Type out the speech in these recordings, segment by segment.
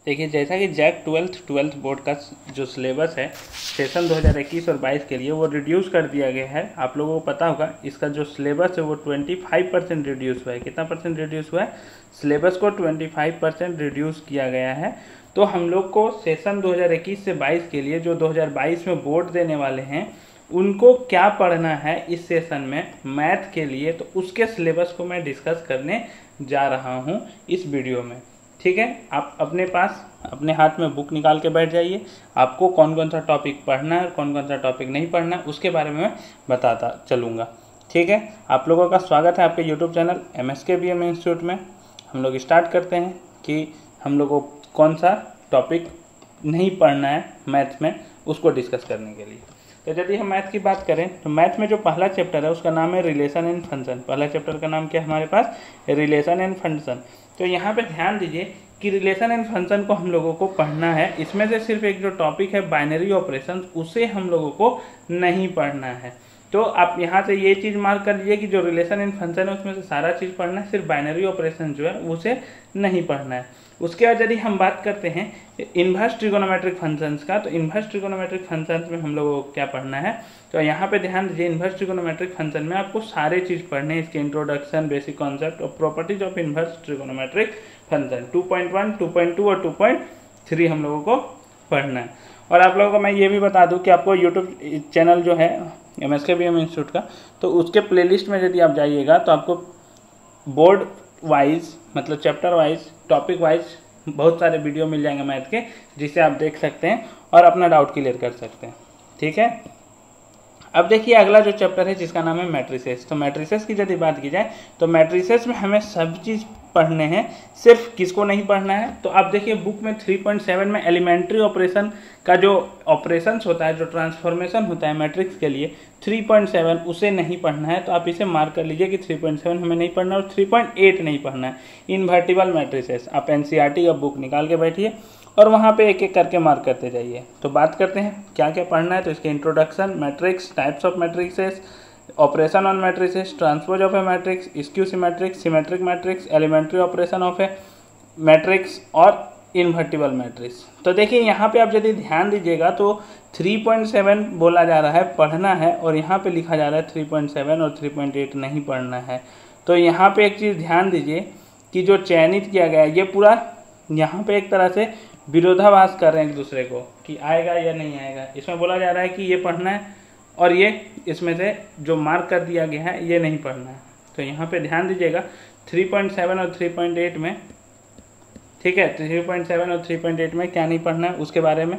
देखिए, जैसा कि जैक 12th बोर्ड का जो सिलेबस है सेशन 2021 और 22 के लिए वो रिड्यूस कर दिया गया है। आप लोगों को पता होगा इसका जो सिलेबस है वो 25% रिड्यूस हुआ है। कितना परसेंट रिड्यूस हुआ है? सिलेबस को 25% रिड्यूस किया गया है। तो हम लोग को सेशन 2021 से 22 के लिए जो 2022 में बोर्ड देने वाले हैं उनको क्या पढ़ना है इस सेशन में मैथ के लिए, तो उसके सिलेबस को मैं डिस्कस करने जा रहा हूँ इस वीडियो में। ठीक है, आप अपने पास अपने हाथ में बुक निकाल के बैठ जाइए। आपको कौन कौन सा टॉपिक पढ़ना है और कौन कौन सा टॉपिक नहीं पढ़ना है उसके बारे में मैं बताता चलूँगा। ठीक है, आप लोगों का स्वागत है आपके यूट्यूब चैनल MSKBM इंस्टीट्यूट में। हम लोग स्टार्ट करते हैं कि हम लोग को कौन सा टॉपिक नहीं पढ़ना है मैथ में, उसको डिस्कस करने के लिए। तो यदि हम मैथ की बात करें तो मैथ में जो पहला चैप्टर है उसका नाम है रिलेशन एंड फंक्शन। पहला चैप्टर का नाम क्या है हमारे पास? Relation and function. तो यहाँ पे ध्यान दीजिए कि रिलेशन एंड फंक्शन को हम लोगों को पढ़ना है। इसमें से सिर्फ एक जो टॉपिक है बाइनरी ऑपरेशन, उसे हम लोगों को नहीं पढ़ना है। तो आप यहाँ से ये चीज़ मार्क कर लीजिए कि जो रिलेशन एंड फंक्शन है उसमें से सारा चीज़ पढ़ना है, सिर्फ बाइनरी ऑपरेशन जो है उसे नहीं पढ़ना है। उसके बाद यदि हम बात करते हैं इन्वर्स ट्रिगोनोमेट्रिक फंक्शंस का, तो इन्वर्स ट्रिगोनोमेट्रिक फंक्शंस में हम लोगों को क्या पढ़ना है? तो यहाँ पे ध्यान दीजिए, इन्वर्स ट्रिगोनोमेट्रिक फंक्शन में आपको सारे चीज़ पढ़ने हैं, इसके इंट्रोडक्शन, बेसिक कॉन्सेप्ट और properties of inverse trigonometric function 2.1, 2.2 और 2.3 हम लोगों को पढ़ना है। और आप लोगों को मैं ये भी बता दूं कि आपको यूट्यूब चैनल जो है MSKBM इंस्टीट्यूट का, तो उसके प्लेलिस्ट में यदि आप जाइएगा तो आपको बोर्ड वाइज मतलब चैप्टर वाइज, टॉपिक वाइज बहुत सारे वीडियो मिल जाएंगे मैथ के, जिसे आप देख सकते हैं और अपना डाउट क्लियर कर सकते हैं। ठीक है, अब देखिए अगला जो चैप्टर है जिसका नाम है मैट्रिसेस। तो मैट्रिसेस की यदि बात की जाए तो मैट्रिसेस में हमें सब चीज़ पढ़ने हैं, सिर्फ किसको नहीं पढ़ना है? तो आप देखिए बुक में 3.7 में एलिमेंट्री ऑपरेशन का जो ऑपरेशंस होता है, जो ट्रांसफॉर्मेशन होता है मैट्रिक्स के लिए 3.7 उसे नहीं पढ़ना है। तो आप इसे मार्क कर लीजिए कि 3.7 हमें नहीं पढ़ना और 3.8 नहीं पढ़ना है। इन्वर्टिबल मैट्रिसेस आप NCERT का बुक निकाल के बैठिए और वहाँ पे एक एक करके मार्क करते जाइए। तो बात करते हैं क्या क्या पढ़ना है। तो इसके introduction, matrix, types of matrices, operation on matrices, transpose of a matrix, skew symmetrics, symmetric matrix, elementary operation of a matrix और इन्वर्टिबल मैट्रिक्स। तो देखिए यहाँ पे आप यदि ध्यान दीजिएगा तो 3.7 बोला जा रहा है पढ़ना है और यहाँ पे लिखा जा रहा है 3.7 और 3.8 नहीं पढ़ना है। तो यहाँ पे एक चीज़ ध्यान दीजिए कि जो चयनित किया गया है ये पूरा यहाँ पे एक तरह से विरोधाभास कर रहे हैं एक दूसरे को कि आएगा या नहीं आएगा। इसमें बोला जा रहा है कि ये पढ़ना है और ये इसमें से जो मार्क कर दिया गया है ये नहीं पढ़ना है। तो यहाँ पे ध्यान दीजिएगा 3.7 और 3.8 में, ठीक है, 3.7 और 3.8 में क्या नहीं पढ़ना है उसके बारे में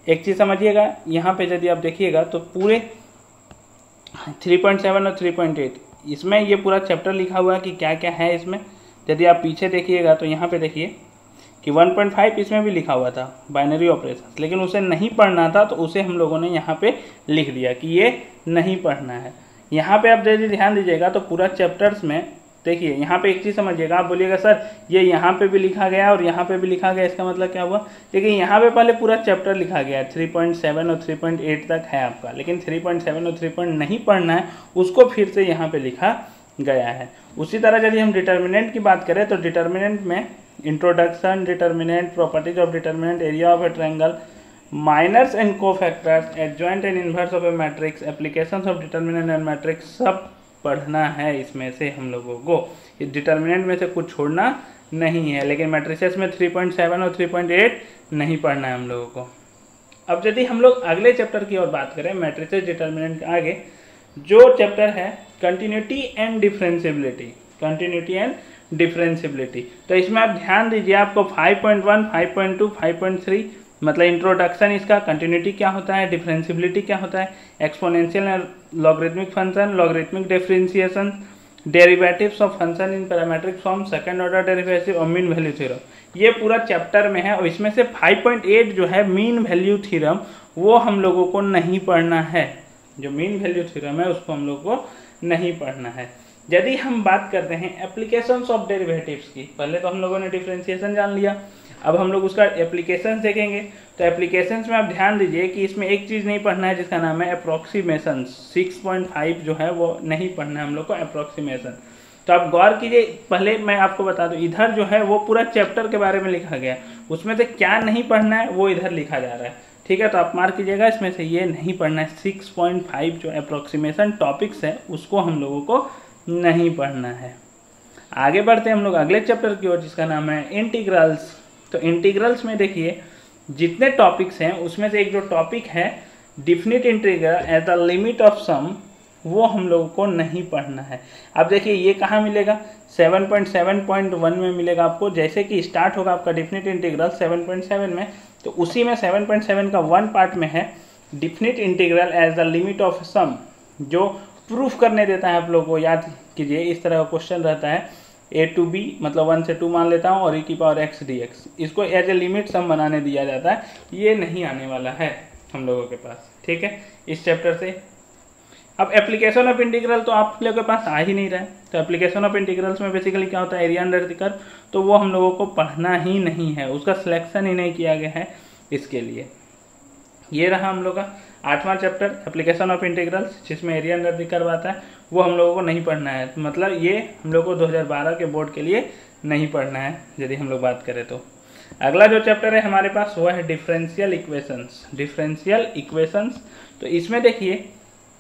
एक चीज़ समझिएगा। यहाँ पे यदि आप देखिएगा तो पूरे 3.7 और 3.8 इसमें ये पूरा चैप्टर लिखा हुआ है कि क्या क्या है इसमें। यदि आप पीछे देखिएगा तो यहाँ पे देखिए कि 1.5 इसमें भी लिखा हुआ था बाइनरी ऑपरेशन, लेकिन उसे नहीं पढ़ना था तो उसे हम लोगों ने यहाँ पे लिख दिया कि ये नहीं पढ़ना है। यहाँ पे आप यदि ध्यान दीजिएगा तो पूरा चैप्टर्स में देखिए, यहाँ पे एक चीज़ समझिएगा। आप बोलिएगा सर ये यहाँ पे भी लिखा गया और यहाँ पे भी लिखा गया, इसका मतलब क्या हुआ? देखिए यहाँ पे पहले पूरा चैप्टर लिखा गया है 3.7 और 3.8 तक है आपका, लेकिन 3.7 और 3. नहीं पढ़ना है उसको फिर से यहाँ पे लिखा गया है। उसी तरह यदि हम डिटर्मिनेंट की बात करें तो डिटर्मिनेंट में introduction, determinant, properties of determinant, area of a triangle, minors and cofactors, adjoint and inverse of a matrix, applications of determinant and matrix सब पढ़ना है इसमें से हम लोगों को। इस डिटर्मिनेंट में से कुछ छोड़ना नहीं है, लेकिन मैट्रिसेस में 3.7 और 3.8 नहीं पढ़ना है हम लोगों को। अब यदि हम लोग अगले चैप्टर की ओर बात करें मैट्रिसेस डिटर्मिनेंट के आगे, जो चैप्टर है continuity and differentiability, continuity and differentiability. तो इसमें आप ध्यान दीजिए, आपको 5.1, 5.2, 5.3 मतलब इंट्रोडक्शन इसका, कंटिन्यूटी क्या होता है, डिफरेंशिएबिलिटी क्या होता है, exponential and logarithmic function, logarithmic differentiation, derivatives of function in parametric form, second order derivative और मीन वैल्यू थ्योरम, ये पूरा चैप्टर में है। और इसमें से 5.8 जो है मीन वैल्यू थ्योरम, वो हम लोगों को नहीं पढ़ना है। जो मीन वैल्यू थ्योरम है उसको हम लोग को नहीं पढ़ना है। यदि हम बात करते हैं एप्लीकेशंस ऑफ डेरिवेटिव्स की, पहले तो हम लोगों ने डिफरेंशिएशन जान लिया, अब हम लोग उसका एप्लीकेशंस देखेंगे। तो एप्लीकेशंस में आप ध्यान दीजिए कि इसमें एक चीज़ नहीं पढ़ना है जिसका नाम है अप्रोक्सीमेशन। 6.5 जो है वो नहीं पढ़ना है हम लोग को, अप्रोक्सीमेशन। तो तो आप गौर कीजिए, पहले मैं आपको बता दूं, इधर जो है वो पूरा चैप्टर के बारे में लिखा गया है, उसमें से क्या नहीं पढ़ना है वो इधर लिखा जा रहा है। ठीक है, तो आप मार्क कीजिएगा, इसमें से ये नहीं पढ़ना है। 6.5 जो अप्रोक्सीमेशन टॉपिक्स है उसको हम लोगों को नहीं पढ़ना है। आगे बढ़ते हैं हम लोग अगले चैप्टर की ओर, जिसका नाम है इंटीग्रल्स। तो इंटीग्रल्स में देखिए जितने टॉपिक्स हैं उसमें से एक जो टॉपिक है definite integral at the limit of sum, वो हम लोगों को नहीं पढ़ना है। अब देखिए ये कहाँ मिलेगा, 7.7.1 में मिलेगा आपको। जैसे कि स्टार्ट होगा आपका डिफिनिट इंटीग्रल 7.7 में, तो उसी में 7.7 का 1 पार्ट में है definite integral as the limit of sum, जो प्रूफ करने देता है। आप लोगों को याद कीजिए, इस तरह का क्वेश्चन रहता है, a to b मतलब 1 से 2 मान लेता हूँ और e⁻x dx, इसको एज ए लिमिट सम बनाने दिया जाता है। ये नहीं आने वाला है हम लोगों के पास, ठीक है, इस चैप्टर से। अब एप्लीकेशन ऑफ इंटीग्रल तो आप लोगों के पास आ ही नहीं रहा है। तो एप्लीकेशन ऑफ इंटीग्रल्स में बेसिकली क्या होता है, एरिया अंडर द कर्व, तो वो हम लोगों को पढ़ना ही नहीं है, उसका सिलेक्शन ही नहीं किया गया है इसके लिए। ये रहा हम लोग का 8वां चैप्टर एप्लीकेशन ऑफ इंटीग्रल्स, जिसमें एरिया अंडर द कर्व आता है, वो हम लोगों को नहीं पढ़ना है। मतलब ये हम लोग को 2012 के बोर्ड के लिए नहीं पढ़ना है यदि हम लोग बात करें तो। अगला जो चैप्टर है हमारे पास वो है डिफरेंशियल इक्वेशंस। डिफरेंशियल इक्वेशंस, तो इसमें देखिए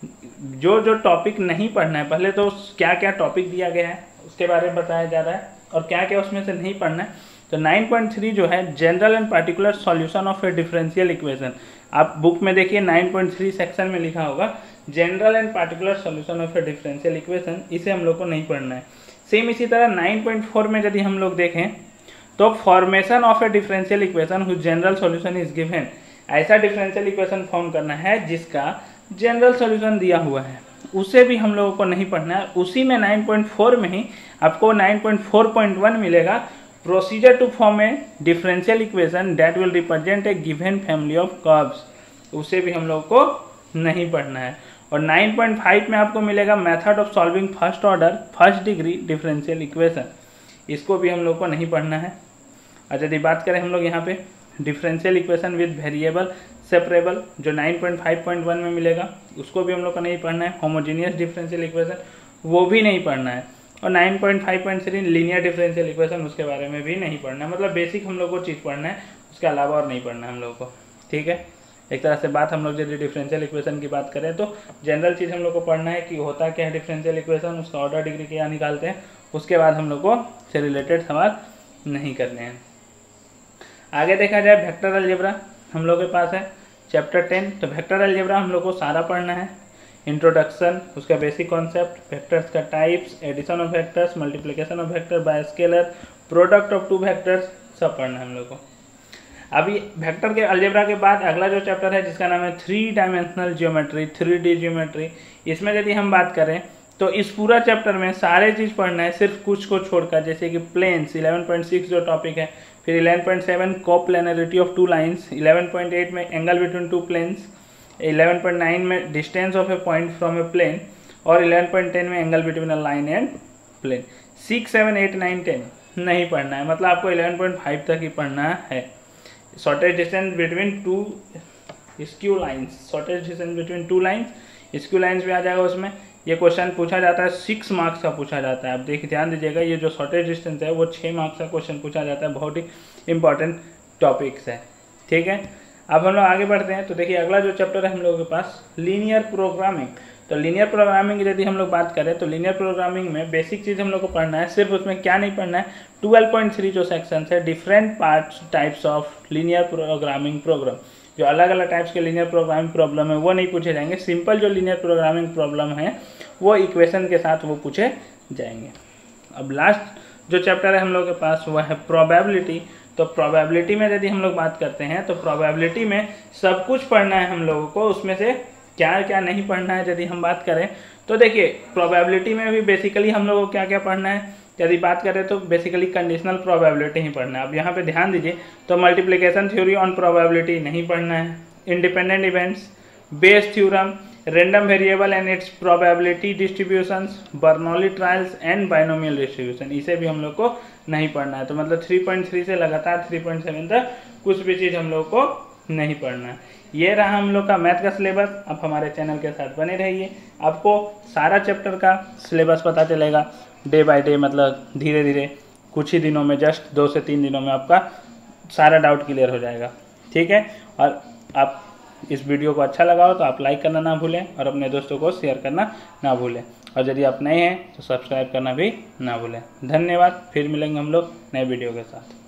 जो टॉपिक नहीं पढ़ना है, पहले तो क्या क्या टॉपिक दिया गया है उसके बारे में बताया जा रहा है और क्या क्या उसमें से नहीं पढ़ना है। तो 9.3 जो है general and particular solution of a differential equation, आप बुक में देखिए 9.3 सेक्शन में लिखा होगा general and particular solution of a differential equation, इसे हम लोग को नहीं पढ़ना है। सेम इसी तरह 9.4 में यदि हम लोग देखें तो formation of a differential equation whose general solution is given, ऐसा डिफरेंशियल इक्वेशन फॉर्म करना है जिसका जनरल सॉल्यूशन दिया हुआ है, उसे भी हम लोगों को नहीं पढ़ना है। उसी में 9.4 में ही आपको 9.4.1 मिलेगा, procedure to form a differential equation that will represent a given family of curves, उसे भी हम लोगों को नहीं पढ़ना है। और 9.5 में आपको मिलेगा method of solving first order first degree differential equation, इसको भी हम लोग को नहीं पढ़ना है। और यदि बात करें हम लोग यहाँ पे differential equation with variable separable, जो 9.5.1 में मिलेगा, उसको भी हम लोग को नहीं पढ़ना है। होमोजीनियस डिफरेंशियल इक्वेशन, वो भी नहीं पढ़ना है। और 9.5.3 लीनियर डिफरेंशियल इक्वेशन, उसके बारे में भी नहीं पढ़ना है। मतलब बेसिक हम लोग को चीज़ पढ़ना है, उसके अलावा और नहीं पढ़ना है हम लोग को, ठीक है। एक तरह से बात हम लोग यदि डिफरेंशियल इक्वेशन की बात करें तो जनरल चीज़ हम लोग को पढ़ना है कि होता क्या है डिफरेंशियल इक्वेशन, उसका ऑर्डर डिग्री क्या निकालते हैं, उसके बाद हम लोग को से रिलेटेड सवाल नहीं करने हैं। आगे देखा जाए वेक्टर अलजेब्रा हम लोग के पास है चैप्टर 10। तो वेक्टर अलजेब्रा हम लोग को सारा पढ़ना है, इंट्रोडक्शन, उसका बेसिक कॉन्सेप्ट, वेक्टर्स का types, addition of vectors, multiplication of vector by scalar, product of two vectors, सब पढ़ना है हम लोग को। अभी वेक्टर के अलजेब्रा के बाद अगला जो चैप्टर है जिसका नाम है 3 डायमेंशनल ज्योमेट्री, 3D ज्योमेट्री। इसमें यदि हम बात करें तो इस पूरा चैप्टर में सारे चीज़ पढ़ना है, सिर्फ कुछ को छोड़कर, जैसे कि प्लेन्स 11.6 जो टॉपिक है, फिर 11.7 कोप्लेनरिटी ऑफ टू लाइन्स, 11.8 में एंगल बिटवीन टू प्लेन्स, 11.9 में distance of a point from a plane, और 11.10 में angle between a line and plane. 6, 7, 8, 9, 10 नहीं पढ़ना है, मतलब आपको 11.5 तक ही पढ़ना है। Shortage distance between two skew lines, shortage distance between two lines, skew lines भी आ जाएगा उसमें। ये क्वेश्चन पूछा जाता है, 6 मार्क्स का पूछा जाता है। आप देखिए ध्यान दीजिएगा, ये जो शॉर्टेज डिस्टेंस है वो 6 मार्क्स का क्वेश्चन पूछा जाता है, बहुत ही इंपॉर्टेंट टॉपिक्स है, ठीक है। अब हम लोग आगे बढ़ते हैं। तो देखिए अगला जो चैप्टर है हम लोगों के पास लीनियर प्रोग्रामिंग। तो लीनियर प्रोग्रामिंग यदि हम लोग बात करें तो लीनियर प्रोग्रामिंग में बेसिक चीज़ हम लोग को पढ़ना है, सिर्फ उसमें क्या नहीं पढ़ना है, 12.3 जो सेक्शन है different parts types of linear programming program, जो अलग अलग टाइप्स के लीनियर प्रोग्रामिंग प्रॉब्लम है वो नहीं पूछे जाएंगे। सिंपल जो लीनियर प्रोग्रामिंग प्रॉब्लम है वो इक्वेशन के साथ वो पूछे जाएंगे। अब लास्ट जो चैप्टर है हम लोग के पास वो है प्रोबेबिलिटी। तो प्रोबेबिलिटी में यदि हम लोग बात करते हैं तो प्रोबेबिलिटी में सब कुछ पढ़ना है हम लोगों को, उसमें से क्या क्या नहीं पढ़ना है यदि हम बात करें तो देखिए प्रोबेबिलिटी में भी बेसिकली हम लोगों को क्या क्या पढ़ना है यदि बात करें तो बेसिकली कंडीशनल प्रोबेबिलिटी ही पढ़ना है। अब यहाँ पे ध्यान दीजिए, तो मल्टीप्लिकेशन थ्योरी ऑन प्रोबेबिलिटी नहीं पढ़ना है, independent events, Bayes theorem, random variable and it's probability distributions, Bernoulli trials and binomial distribution, इसे भी हम लोग को नहीं पढ़ना है। तो मतलब 3.3 से लगातार 3.7 तक कुछ भी चीज़ हम लोग को नहीं पढ़ना है। ये रहा हम लोग का मैथ का सिलेबस। आप हमारे चैनल के साथ बने रहिए, आपको सारा चैप्टर का सिलेबस पता चलेगा। डे बाय डे, मतलब धीरे धीरे कुछ ही दिनों में, जस्ट 2 से 3 दिनों में आपका सारा डाउट क्लियर हो जाएगा। ठीक है, और आप इस वीडियो को अच्छा लगा हो तो आप लाइक करना ना भूलें और अपने दोस्तों को शेयर करना ना भूलें, और यदि आप नए हैं तो सब्सक्राइब करना भी ना भूलें। धन्यवाद, फिर मिलेंगे हम लोग नए वीडियो के साथ।